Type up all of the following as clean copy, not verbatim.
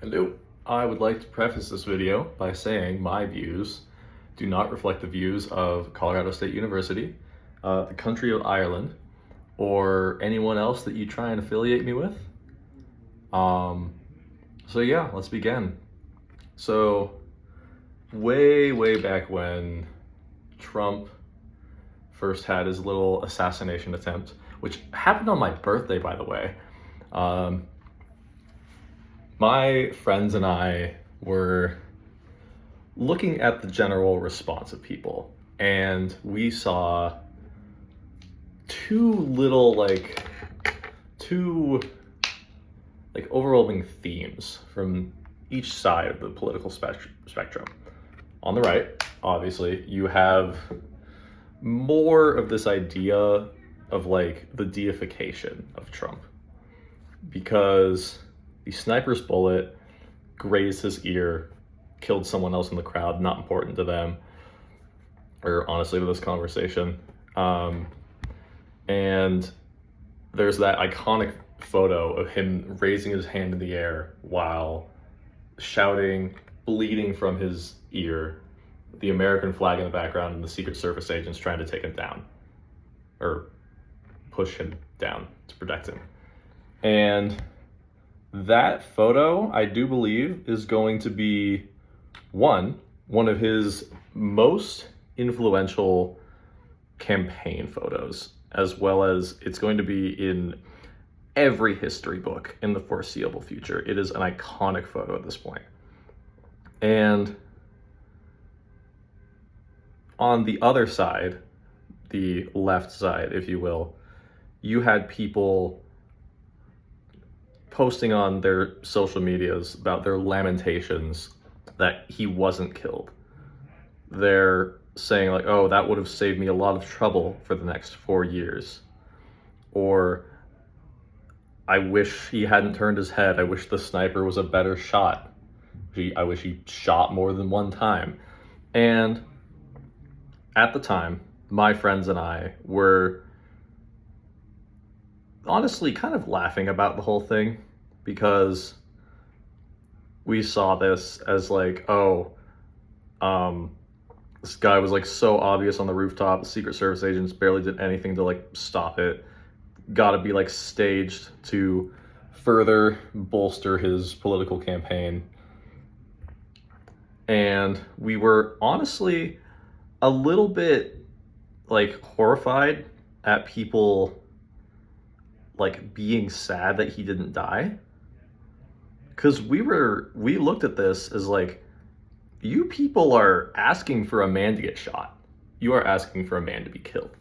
Hello. I would like to preface this video by saying my views do not reflect the views of Colorado State University, the country of Ireland, or anyone else that you try and affiliate me with. So yeah, let's begin. So way back when Trump first had his little assassination attempt, which happened on my birthday, by the way. My friends and I were looking at the general response of people, and we saw two overwhelming themes from each side of the political spectrum. On the right, obviously, you have more of this idea of the deification of Trump, because the sniper's bullet grazed his ear, killed someone else in the crowd, not important to them, or honestly to this conversation. And there's that iconic photo of him raising his hand in the air while shouting, bleeding from his ear, the American flag in the background, and the Secret Service agents trying to take him down, or push him down to protect him. And that photo, I do believe, is going to be one of his most influential campaign photos, as well as it's going to be in every history book in the foreseeable future. It is an iconic photo at this point. And on the other side, the left side, if you will, you had people posting on their social medias about their lamentations that he wasn't killed. They're saying oh, that would have saved me a lot of trouble for the next 4 years. Or, I wish he hadn't turned his head. I wish the sniper was a better shot. I wish he shot more than one time. And at the time, my friends and I were honestly kind of laughing about the whole thing, because we saw this as this guy was so obvious on the rooftop. The Secret Service agents barely did anything to stop it. Gotta be staged to further bolster his political campaign. And we were honestly a little bit horrified at people being sad that he didn't die, because we looked at this as you people are asking for a man to get shot. You are asking for a man to be killed,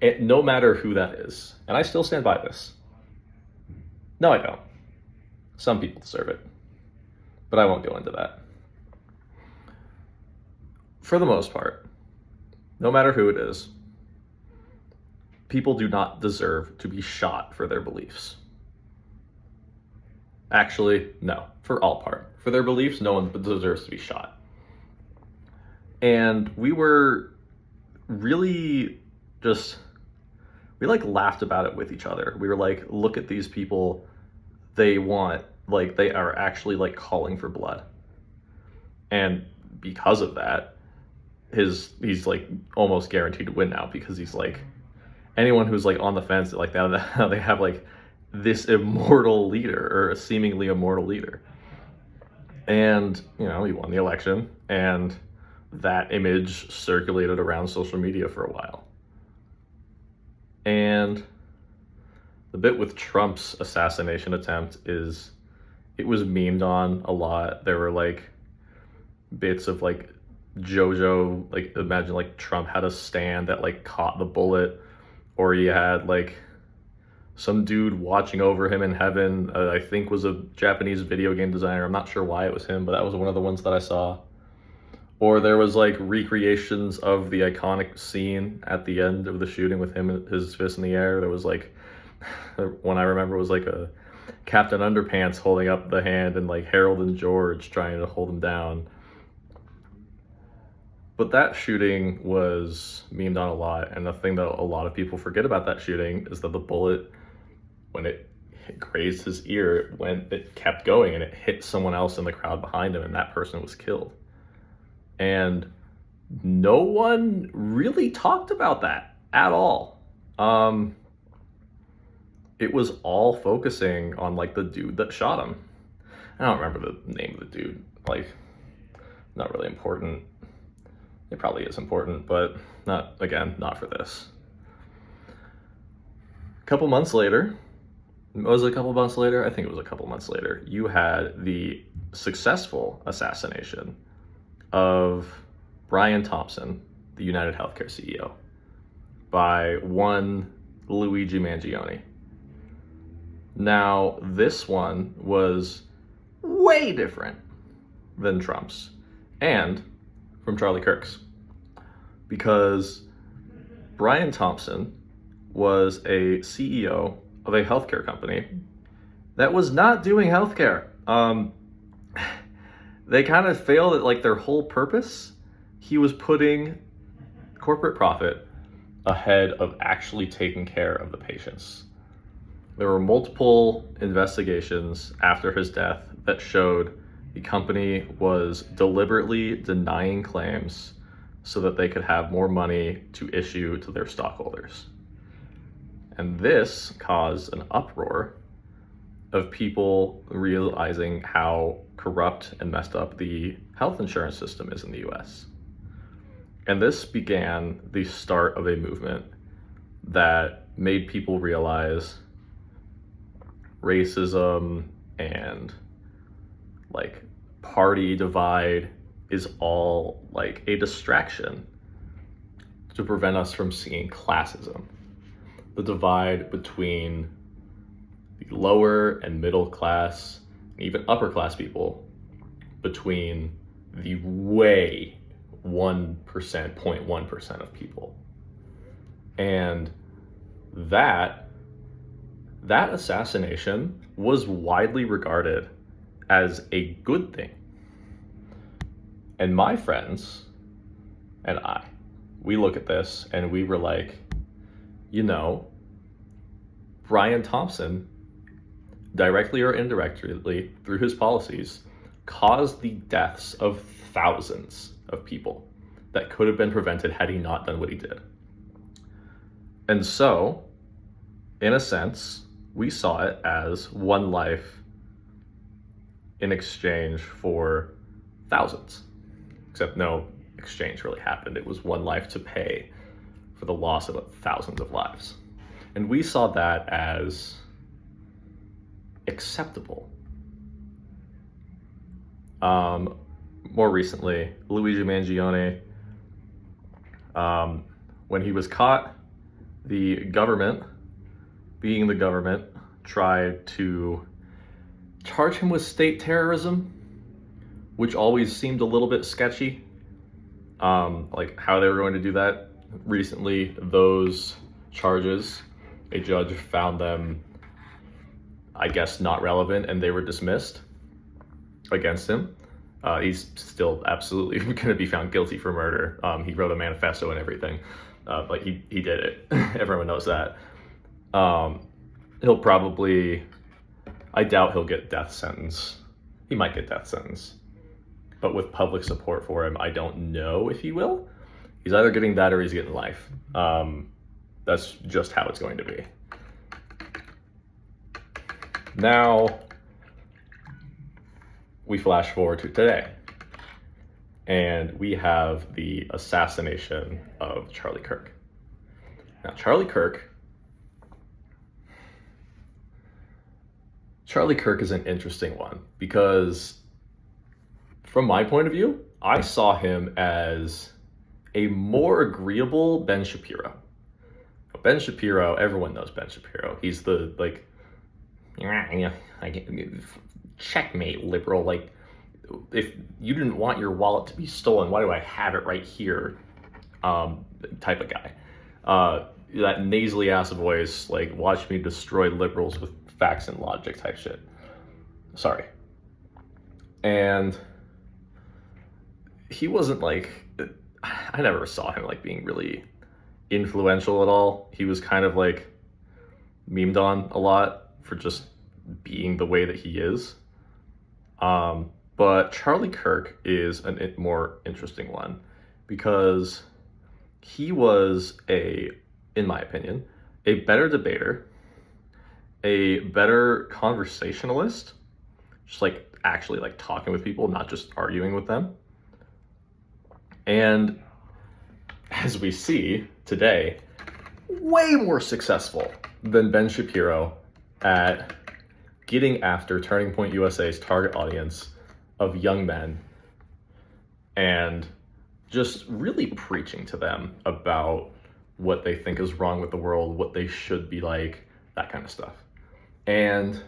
and no matter who that is. And I still stand by this. No, I don't. Some people deserve it, but I won't go into that. For the most part, no matter who it is, people do not deserve to be shot for their beliefs. Actually, no, for all part. For their beliefs, no one deserves to be shot. And we were really we laughed about it with each other. We were look at these people, they are actually calling for blood. And because of that, he's almost guaranteed to win now, because he's anyone who's on the fence that they have this immortal leader, or a seemingly immortal leader. And he won the election, and that image circulated around social media for a while. And the bit with Trump's assassination attempt is, it was memed on a lot. There were bits of JoJo, imagine Trump had a stand that caught the bullet, or he had some dude watching over him in heaven. I think was a Japanese video game designer. I'm not sure why it was him, but that was one of the ones that I saw. Or there was recreations of the iconic scene at the end of the shooting with him, his fist in the air. There was one I remember was a Captain Underpants holding up the hand, and Harold and George trying to hold him down. But that shooting was memed on a lot, and the thing that a lot of people forget about that shooting is that the bullet, when it grazed his ear when it kept going, and it hit someone else in the crowd behind him, and that person was killed. And no one really talked about that at all. It was all focusing on like the dude that shot him. I don't remember the name of the dude. Like, not really important. It probably is important, but not for this. A couple months later, was it a couple months later? I think it was a couple months later. You had the successful assassination of Brian Thompson, the United Healthcare CEO, by one Luigi Mangione. Now, this one was way different than Trump's and from Charlie Kirk's, because Brian Thompson was a CEO of a healthcare company that was not doing healthcare. They kind of failed at like their whole purpose. He was putting corporate profit ahead of actually taking care of the patients. There were multiple investigations after his death that showed the company was deliberately denying claims so that they could have more money to issue to their stockholders. And this caused an uproar of people realizing how corrupt and messed up the health insurance system is in the US. And this began the start of a movement that made people realize racism and like party divide is all like a distraction to prevent us from seeing classism. The divide between the lower and middle class, and even upper class people, between the way 1%, 0.1% of people. And that assassination was widely regarded as a good thing. And my friends and I, we look at this and we were like, you know, Brian Thompson, directly or indirectly through his policies, caused the deaths of thousands of people that could have been prevented had he not done what he did. And so, in a sense, we saw it as one life in exchange for thousands. Except no exchange really happened. It was one life to pay for the loss of thousands of lives. And we saw that as acceptable. More recently, Luigi Mangione, when he was caught, the government, being the government, tried to charge him with state terrorism, which always seemed a little bit sketchy. Like how they were going to do that. Recently, those charges, a judge found them, I guess, not relevant, and they were dismissed against him. He's still absolutely going to be found guilty for murder. He wrote a manifesto and everything. But he did it. Everyone knows that. He'll probably, I doubt he'll get death sentence. He might get death sentence. But with public support for him, I don't know if he will. He's either getting that or he's getting life. That's just how it's going to be. Now, we flash forward to today. And we have the assassination of Charlie Kirk. Now, Charlie Kirk is an interesting one because from my point of view, I saw him as a more agreeable Ben Shapiro. Ben Shapiro, everyone knows Ben Shapiro. He's the, like, checkmate liberal, like, if you didn't want your wallet to be stolen, why do I have it right here? Type of guy. That nasally ass voice, like, watch me destroy liberals with facts and logic type shit. Sorry. And he wasn't like, I never saw him like being really influential at all. He was kind of like memed on a lot for just being the way that he is. But Charlie Kirk is a more interesting one because he was in my opinion, a better debater, a better conversationalist, just like actually like talking with people, not just arguing with them. And as we see today, way more successful than Ben Shapiro at getting after Turning Point USA's target audience of young men and just really preaching to them about what they think is wrong with the world, what they should be like, that kind of stuff. And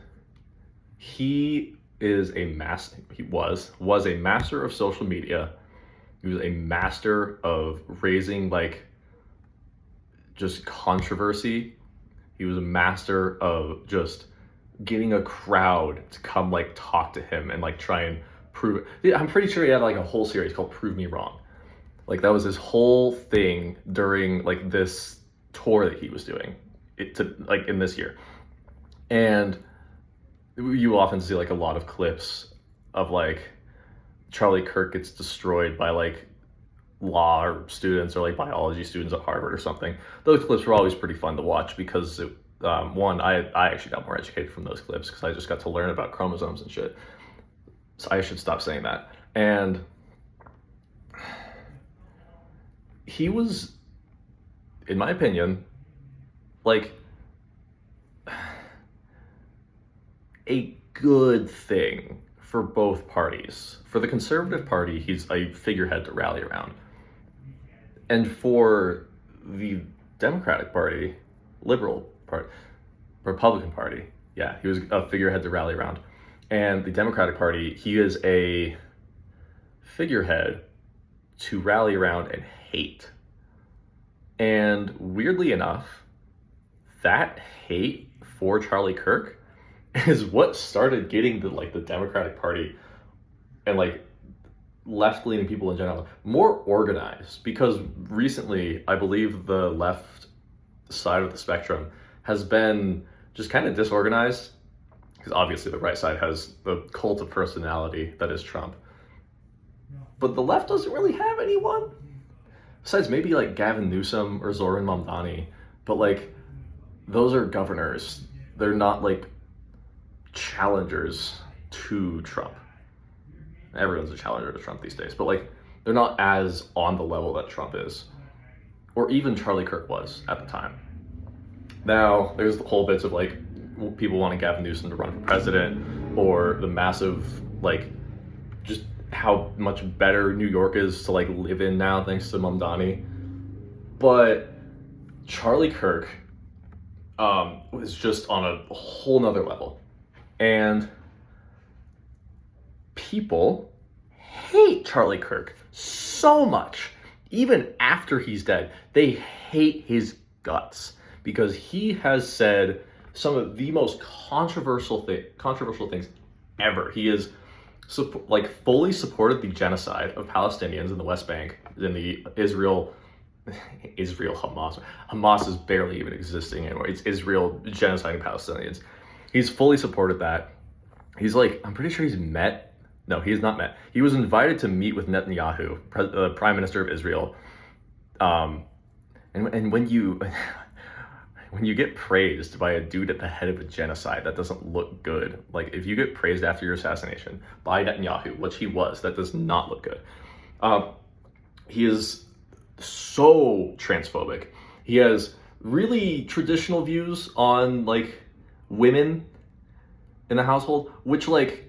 he is he was a master of social media. He was a master of raising like just controversy. He was a master of just getting a crowd to come like talk to him and like try and prove it. I'm pretty sure he had like a whole series called Prove Me Wrong. Like that was his whole thing during like this tour that he was doing like in this year. And you often see like a lot of clips of like Charlie Kirk gets destroyed by like law students or like biology students at Harvard or something. Those clips were always pretty fun to watch because one, I actually got more educated from those clips because I just got to learn about chromosomes and shit. So I should stop saying that. And he was, in my opinion, like a good thing for both parties. For the Conservative Party, he's a figurehead to rally around. And for the Democratic Party, Liberal Party, Republican Party, yeah, he was a figurehead to rally around. And the Democratic Party, he is a figurehead to rally around and hate. And weirdly enough, that hate for Charlie Kirk is what started getting the Democratic Party and like left-leaning people in general more organized, because recently I believe the left side of the spectrum has been just kind of disorganized, because obviously the right side has the cult of personality that is Trump, but the left doesn't really have anyone besides maybe like Gavin Newsom or Zoran Mamdani, but like those are governors. They're not like challengers to Trump. Everyone's a challenger to Trump these days, but like they're not as on the level that Trump is, or even Charlie Kirk was at the time. Now there's the whole bits of like people wanting Gavin Newsom to run for president, or the massive like just how much better New York is to like live in now thanks to Mamdani. But Charlie Kirk was just on a whole nother level. And people hate Charlie Kirk so much. Even after he's dead, they hate his guts because he has said some of the most controversial things ever. He is fully supported the genocide of Palestinians in the West Bank, in the Israel Hamas. Hamas is barely even existing anymore. It's Israel genociding Palestinians. He's fully supported that. He's like, I'm pretty sure he's met. No, he has not met. He was invited to meet with Netanyahu, the Prime Minister of Israel. And when you get praised by a dude at the head of a genocide, that doesn't look good. Like if you get praised after your assassination by Netanyahu, which he was, that does not look good. He is so transphobic. He has really traditional views on like women in the household, which like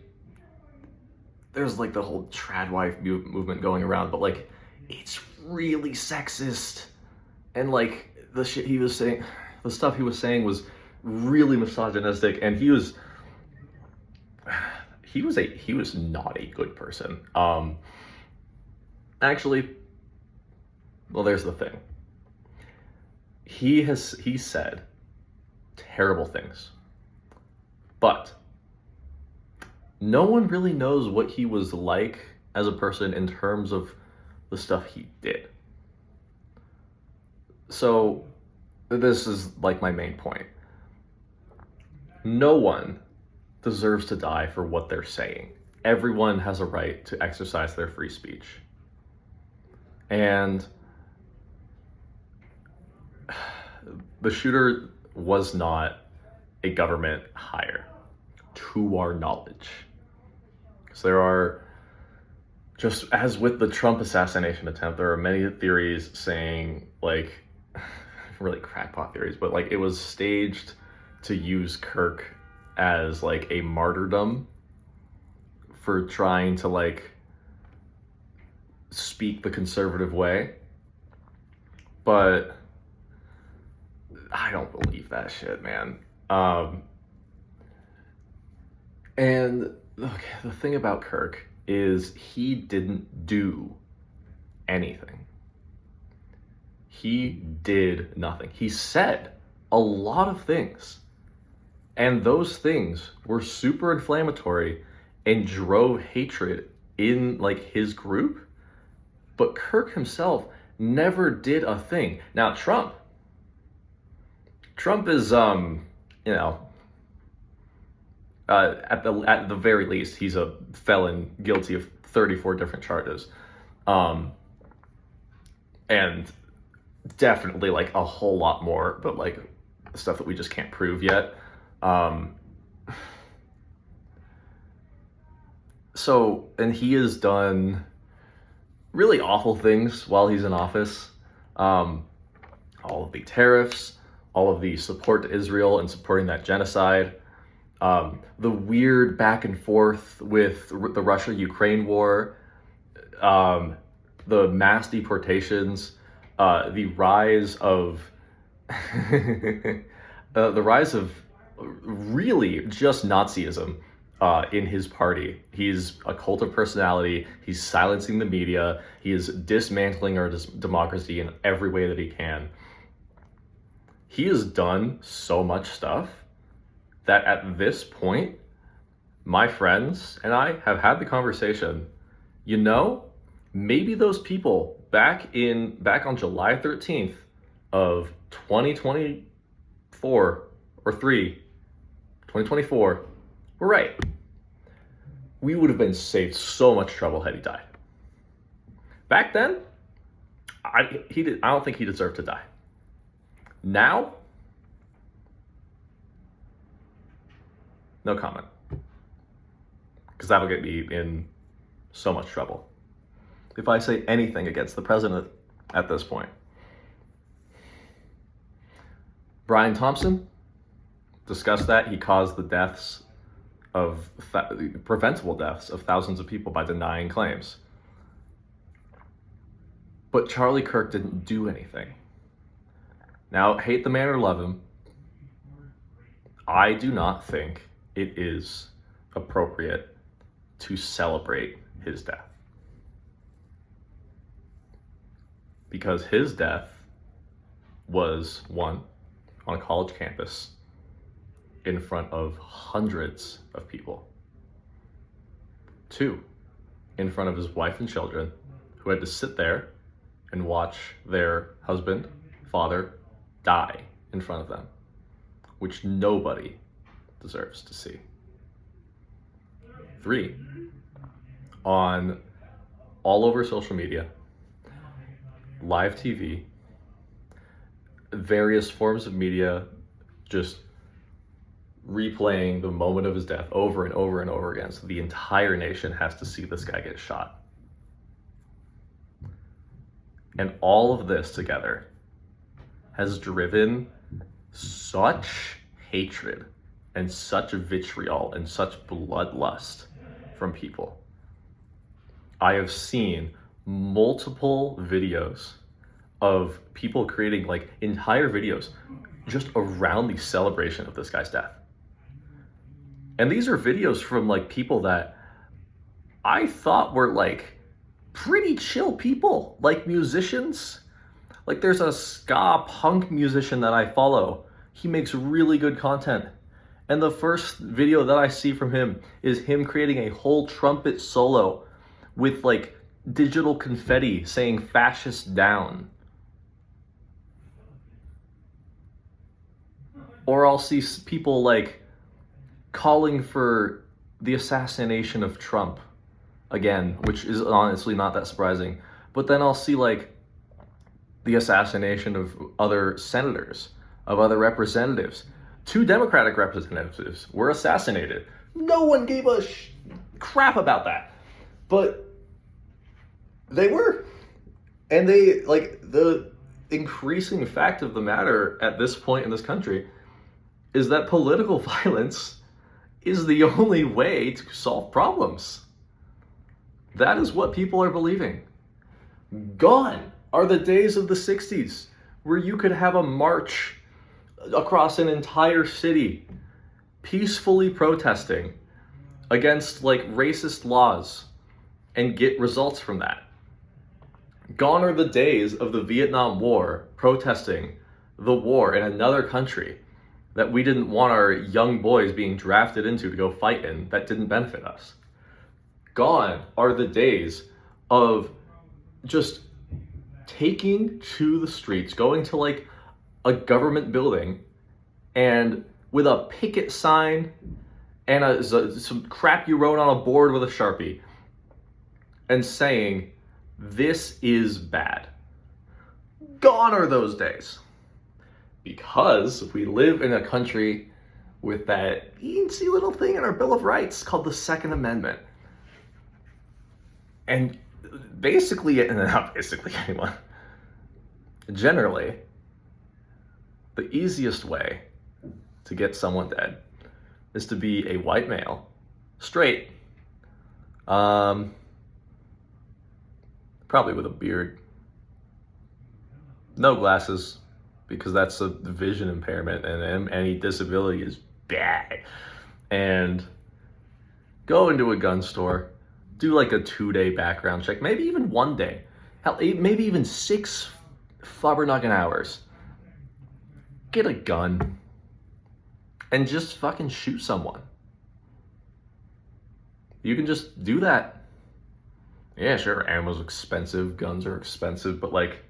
there's like the whole trad wife movement going around, but like it's really sexist, and like the shit he was saying, the stuff he was saying was really misogynistic, and he was not a good person. Actually, well, there's the thing. He said terrible things, but no one really knows what he was like as a person in terms of the stuff he did. So this is like my main point. No one deserves to die for what they're saying. Everyone has a right to exercise their free speech. And the shooter was not a government hire, to our knowledge. So there are, just as with the Trump assassination attempt, there are many theories saying, like, really crackpot theories, but like it was staged to use Kirk as like a martyrdom for trying to like speak the conservative way. But I don't believe that shit, man. And okay, the thing about Kirk is he didn't do anything. He did nothing. He said a lot of things. And those things were super inflammatory and drove hatred in like his group. But Kirk himself never did a thing. Now Trump is at the very least, he's a felon guilty of 34 different charges. And definitely like a whole lot more, but like stuff that we just can't prove yet. So, and he has done really awful things while he's in office. All of the tariffs, all of the support to Israel and supporting that genocide, the weird back and forth with the Russia-Ukraine war, the mass deportations, the rise of really just Nazism in his party. He's a cult of personality. He's silencing the media. He is dismantling our democracy in every way that he can. He has done so much stuff that at this point, my friends and I have had the conversation, maybe those people back on July 13th of 2024 or 2024 were right. We would have been saved so much trouble had he died. Back then, I don't think he deserved to die. Now, no comment. Because that'll get me in so much trouble if I say anything against the president at this point. Brian Thompson, discussed that. He caused the deaths of preventable deaths of thousands of people by denying claims. But Charlie Kirk didn't do anything. Now, hate the man or love him, I do not think it is appropriate to celebrate his death. Because his death was, one, on a college campus in front of hundreds of people. Two, in front of his wife and children who had to sit there and watch their husband, father, die in front of them, which nobody deserves to see. Three, on all over social media, live TV, various forms of media, just replaying the moment of his death over and over and over again. So the entire nation has to see this guy get shot. And all of this together has driven such hatred and such vitriol and such bloodlust from people. I have seen multiple videos of people creating like entire videos just around the celebration of this guy's death. And these are videos from like people that I thought were like pretty chill people, like musicians. Like there's a ska punk musician that I follow. He makes really good content. And the first video that I see from him is him creating a whole trumpet solo with like digital confetti saying fascist down. Or I'll see people like calling for the assassination of Trump again, which is honestly not that surprising. But then I'll see like the assassination of other senators, of other representatives. 2 Democratic representatives were assassinated. No one gave a crap about that. But they were. And they, like, the increasing fact of the matter at this point in this country is that political violence is the only way to solve problems. That is what people are believing. Gone are the days of the 60s where you could have a march across an entire city peacefully protesting against like racist laws and get results from that. Gone are the days of the Vietnam War protesting the war in another country that we didn't want our young boys being drafted into to go fight in that didn't benefit us. Gone are the days of just taking to the streets, going to like a government building and with a picket sign and some crap you wrote on a board with a Sharpie and saying, this is bad. Gone are those days. Because we live in a country with that teensy little thing in our Bill of Rights called the Second Amendment. And basically, and not basically anyone, generally, the easiest way to get someone dead is to be a white male, straight, probably with a beard, no glasses, because that's a vision impairment and any disability is bad. And go into a gun store, do like a 2-day background check, maybe even 1 day, hell, maybe even 6 flubbernuggin hours. Get a gun and just fucking shoot someone. You can just do that. Yeah, sure, ammo's expensive, guns are expensive, but like,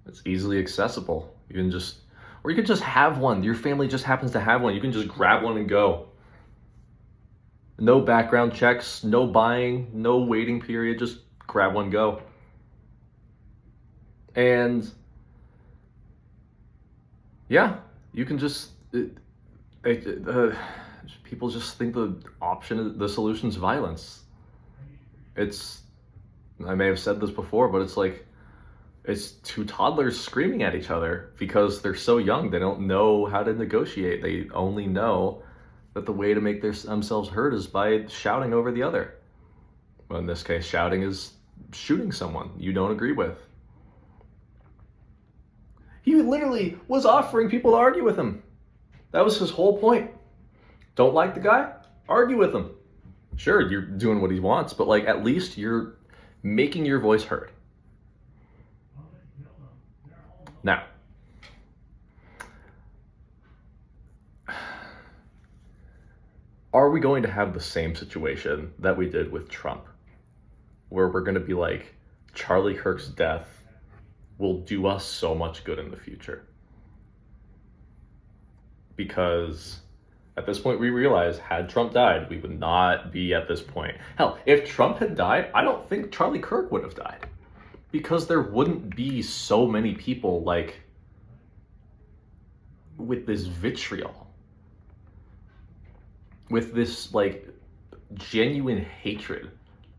it's easily accessible. You can just, or you can just have one. Your family just happens to have one. You can just grab one and go. No background checks, no buying, no waiting period, just grab one, go. And yeah, you can just, people just think the solution is violence. It's, I may have said this before, but it's like, it's 2 toddlers screaming at each other because they're so young. They don't know how to negotiate. They only know that the way to make themselves heard is by shouting over the other. Well, in this case, shouting is shooting someone you don't agree with. He literally was offering people to argue with him. That was his whole point. Don't like the guy? Argue with him. Sure, you're doing what he wants, but like at least you're making your voice heard. Now, are we going to have the same situation that we did with Trump, where we're going to be like, Charlie Kirk's death will do us so much good in the future? Because at this point we realize, had Trump died, we would not be at this point. Hell, if Trump had died, I don't think Charlie Kirk would have died. Because there wouldn't be so many people like with this vitriol, with this like genuine hatred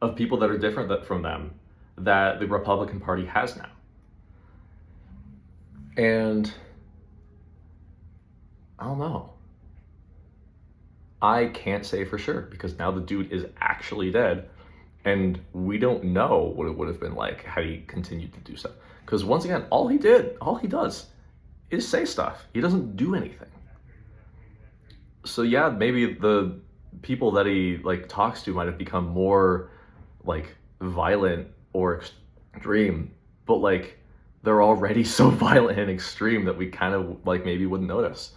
of people that are different from them that the Republican Party has now. And I don't know. I can't say for sure because now the dude is actually dead. And we don't know what it would have been like had he continued to do so. Because once again, all he does is say stuff. He doesn't do anything. So yeah, maybe the people that he like talks to might have become more like violent or extreme, but like they're already so violent and extreme that we kind of like maybe wouldn't notice.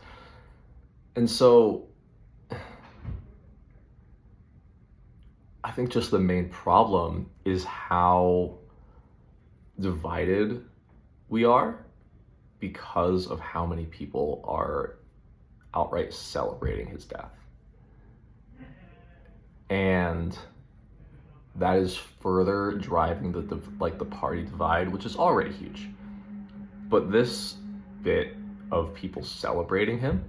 And so I think just the main problem is how divided we are because of how many people are outright celebrating his death. And that is further driving the party divide, which is already huge. But this bit of people celebrating him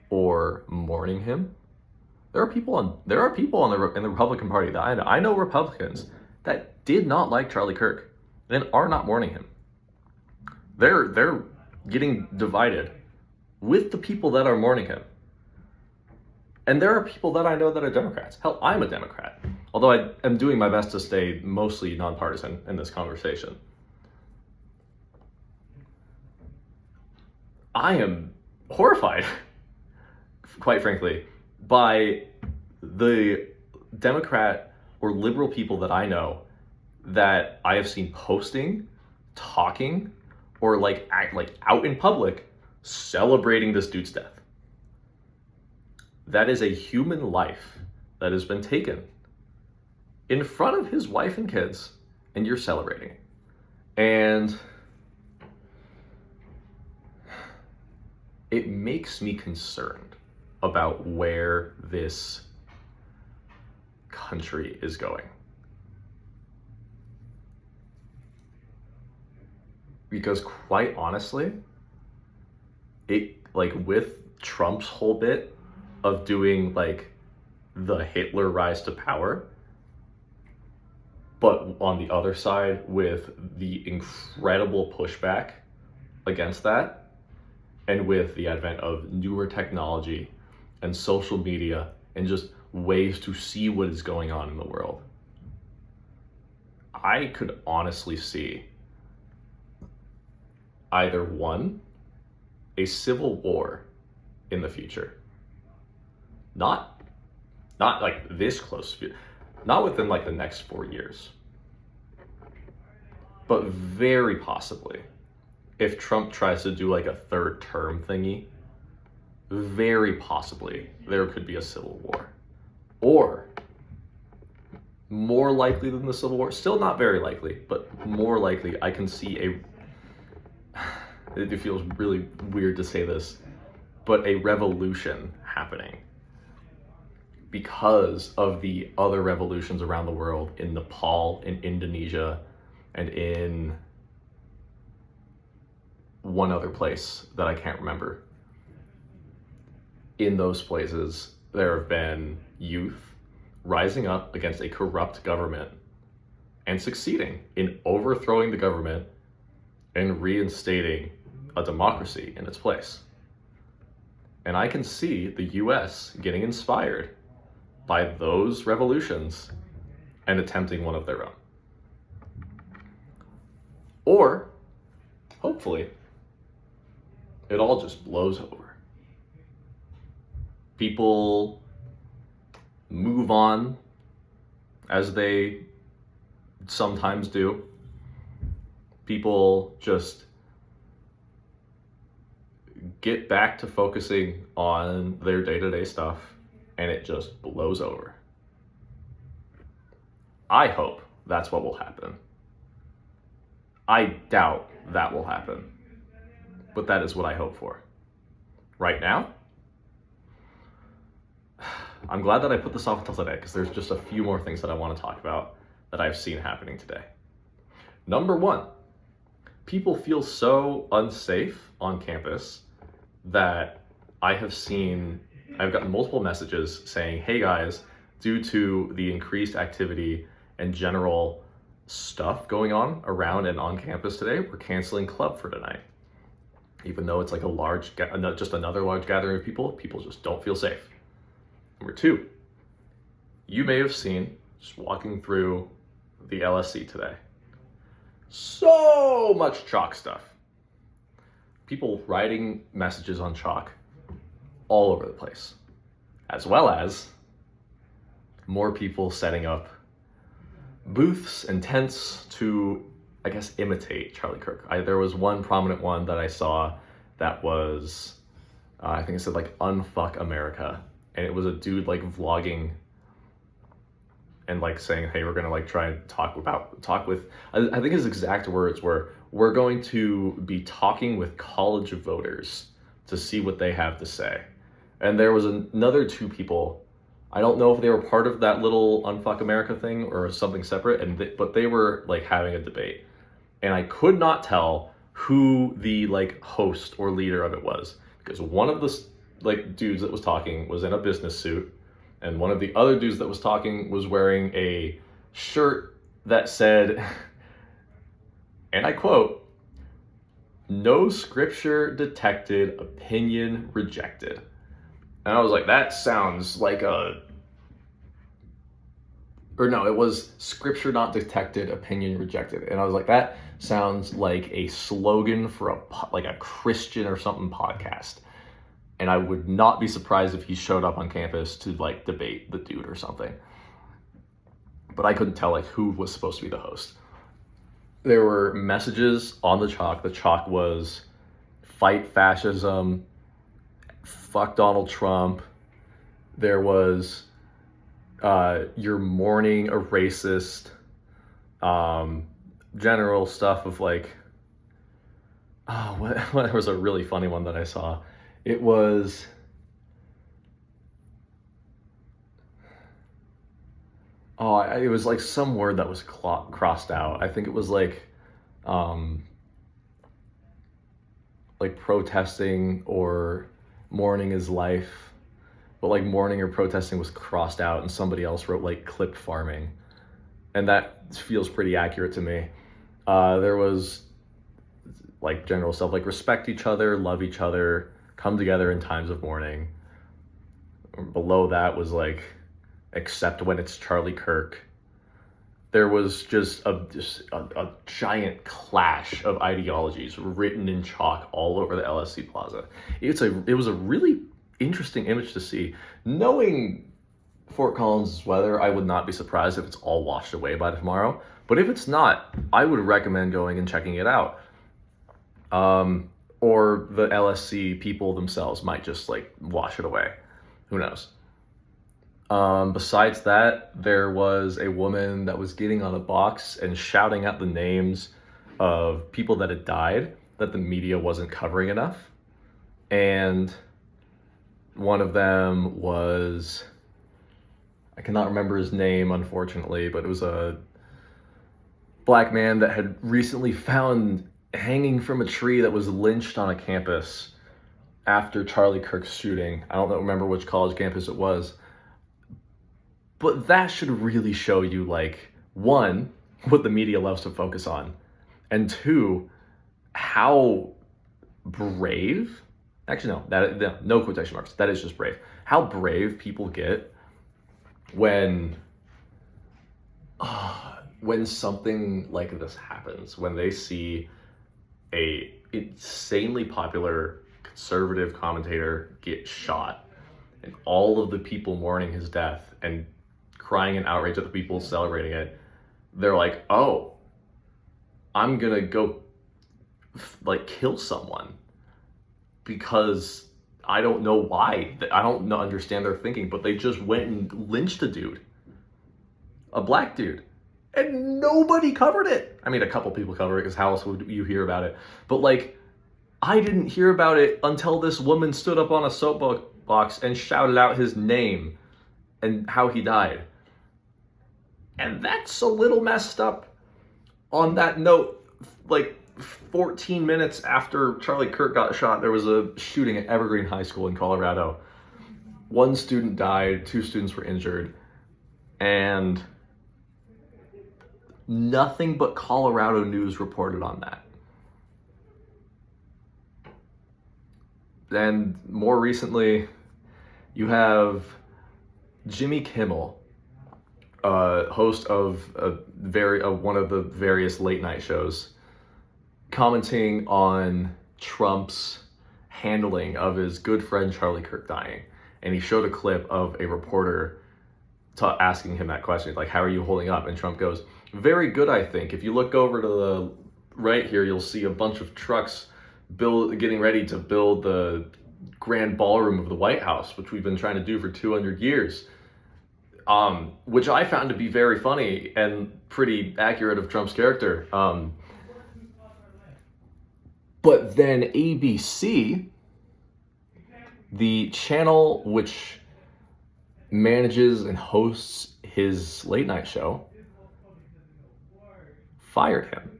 or mourning him, there are people in the Republican Party that I know Republicans that did not like Charlie Kirk and are not mourning him. They're getting divided with the people that are mourning him. And there are people that I know that are Democrats. Hell, I'm a Democrat. Although I am doing my best to stay mostly nonpartisan in this conversation. I am horrified, quite frankly, by the Democrat or liberal people that I know that I have seen posting, talking, or out in public celebrating this dude's death. That is a human life that has been taken in front of his wife and kids, and you're celebrating it. And it makes me concerned about where this country is going. Because quite honestly, with Trump's whole bit of doing the Hitler rise to power, but on the other side with the incredible pushback against that, and with the advent of newer technology and social media and just ways to see what is going on in the world, I could honestly see either one, a civil war in the future. Not like this close, not within the next 4 years, but very possibly if Trump tries to do a third term thingy, very possibly there could be a civil war. Or more likely than the Civil War, still not very likely, but more likely, I can see it feels really weird to say this, but a revolution happening because of the other revolutions around the world in Nepal, in Indonesia, and in one other place that I can't remember. In those places, there have been youth rising up against a corrupt government and succeeding in overthrowing the government and reinstating a democracy in its place. And I can see the US getting inspired by those revolutions and attempting one of their own. Or, hopefully, it all just blows over. People move on, as they sometimes do. People just get back to focusing on their day-to-day stuff, and it just blows over. I hope that's what will happen. I doubt that will happen, but that is what I hope for. Right now, I'm glad that I put this off until today, because there's just a few more things that I want to talk about that I've seen happening today. Number one, people feel so unsafe on campus that I've gotten multiple messages saying, hey guys, due to the increased activity and general stuff going on around and on campus today, we're canceling club for tonight. Even though it's just another large gathering of people just don't feel safe. Number two, you may have seen, just walking through the LSC today, so much chalk stuff. People writing messages on chalk all over the place, as well as more people setting up booths and tents to, I guess, imitate Charlie Kirk. There was one prominent one that I saw that was, I think it said "Unfuck America," and it was a dude vlogging and saying, hey, we're gonna try and talk with, I think his exact words were, we're going to be talking with college voters to see what they have to say. And there was another two people I don't know if they were part of that little Unfuck America thing or something separate, but they were like having a debate, and I could not tell who the like host or leader of it was, because one of the like dudes that was talking was in a business suit, and one of the other dudes that was talking was wearing a shirt that said, and I quote, "No scripture detected, opinion rejected." And I was like, that sounds like it was scripture not detected, opinion rejected. And I was like, that sounds like a slogan for a Christian or something podcast. And I would not be surprised if he showed up on campus to like debate the dude or something. But I couldn't tell like who was supposed to be the host. There were messages on the chalk. The chalk was fight fascism, fuck Donald Trump. There was you're mourning a racist, general stuff of like, what was a really funny one that I saw. It was, it was like some word that was crossed out. I think it was like protesting or mourning his life, but like mourning or protesting was crossed out, and somebody else wrote like clipped farming, and that feels pretty accurate to me. There was like general stuff like respect each other, love each other, come together in times of mourning. Below that was like, except when it's Charlie Kirk. There was just a giant clash of ideologies written in chalk all over the LSC Plaza. It was a really interesting image to see. Knowing Fort Collins' weather, I would not be surprised if it's all washed away by tomorrow. But if it's not, I would recommend going and checking it out. Or the LSC people themselves might just like wash it away. Who knows? Besides that, there was a woman that was getting on a box and shouting out the names of people that had died that the media wasn't covering enough. And one of them was, I cannot remember his name, unfortunately, but it was a black man that had recently found hanging from a tree that was lynched on a campus after Charlie Kirk's shooting. I don't remember which college campus it was. But that should really show you, like, one, what the media loves to focus on, and two, how brave, actually no quotation marks, that is just brave, how brave people get when something like this happens, when they see a insanely popular conservative commentator get shot, and all of the people mourning his death and crying in outrage at the people celebrating it, they're like, oh, I'm gonna go like kill someone because I don't know why. I don't understand their thinking, but they just went and lynched a dude, a black dude, and nobody covered it. I mean, a couple people covered it because how else would you hear about it? But like, I didn't hear about it until this woman stood up on a soapbox and shouted out his name and how he died. And that's a little messed up. On that note, like 14 minutes after Charlie Kirk got shot, there was a shooting at Evergreen High School in Colorado. One student died, 2 students were injured, and nothing but Colorado news reported on that. And more recently, you have Jimmy Kimmel, host of one of the various late night shows, commenting on Trump's handling of his good friend Charlie Kirk dying. And he showed a clip of a reporter asking him that question, like, how are you holding up? And Trump goes, very good, I think. If you look over to the right here, you'll see a bunch of trucks getting ready to build the grand ballroom of the White House, which we've been trying to do for 200 years. Which I found to be very funny and pretty accurate of Trump's character. But then ABC, the channel which manages and hosts his late night show, fired him,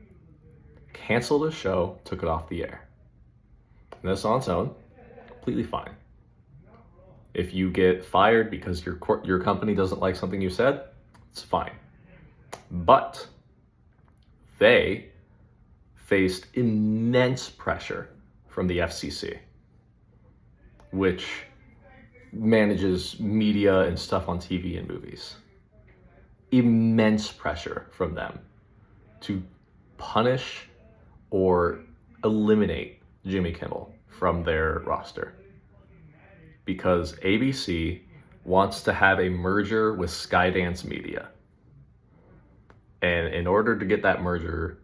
canceled his show, took it off the air. And that's on its own, completely fine. If you get fired because your company doesn't like something you said, it's fine. But they faced immense pressure from the FCC, which manages media and stuff on TV and movies. Immense pressure from them to punish or eliminate Jimmy Kimmel from their roster, because ABC wants to have a merger with Skydance Media. And in order to get that merger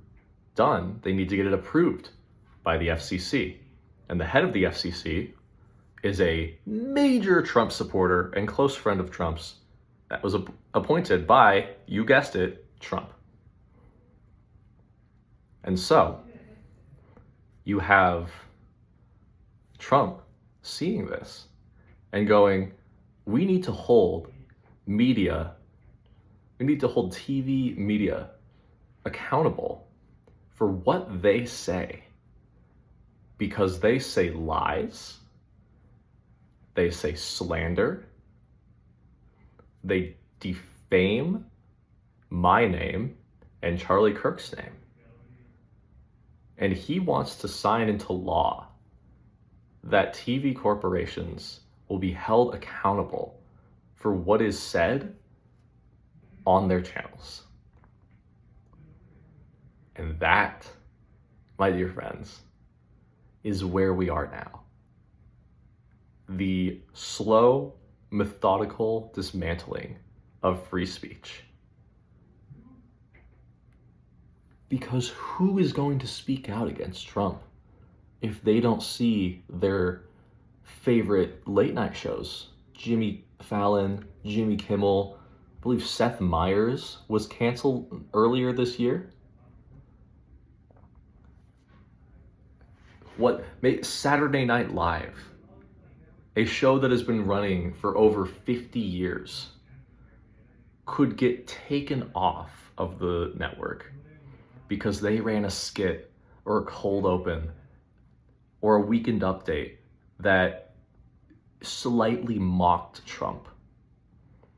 done, they need to get it approved by the FCC. And the head of the FCC is a major Trump supporter and close friend of Trump's that was appointed by, you guessed it, Trump. And so you have Trump seeing this and going, we need to hold TV media accountable for what they say, because they say lies, they say slander, they defame my name and Charlie Kirk's name. And he wants to sign into law that TV corporations will be held accountable for what is said on their channels. And that, my dear friends, is where we are now. The slow, methodical dismantling of free speech. Because who is going to speak out against Trump if they don't see their favorite late night shows? Jimmy Fallon, Jimmy Kimmel, I believe Seth Meyers was canceled earlier this year. Saturday Night Live, a show that has been running for over 50 years, could get taken off of the network because they ran a skit or a cold open or a weekend update that slightly mocked Trump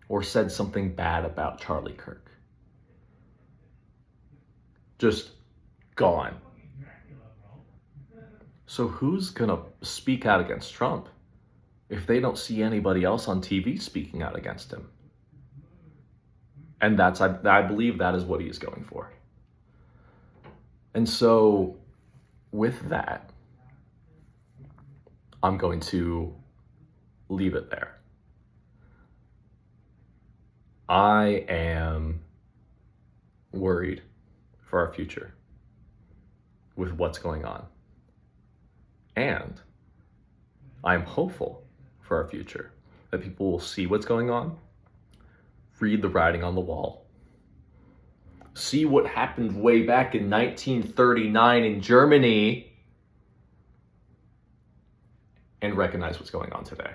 or said something bad about Charlie Kirk. Just gone. So who's gonna speak out against Trump if they don't see anybody else on TV speaking out against him? And I believe that is what he is going for. And so with that, I'm going to leave it there. I am worried for our future with what's going on. And I'm hopeful for our future, that people will see what's going on, read the writing on the wall, see what happened way back in 1939 in Germany, and recognize what's going on today.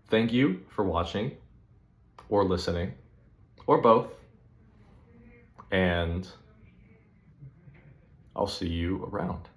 Thank you for watching or listening or both. And I'll see you around.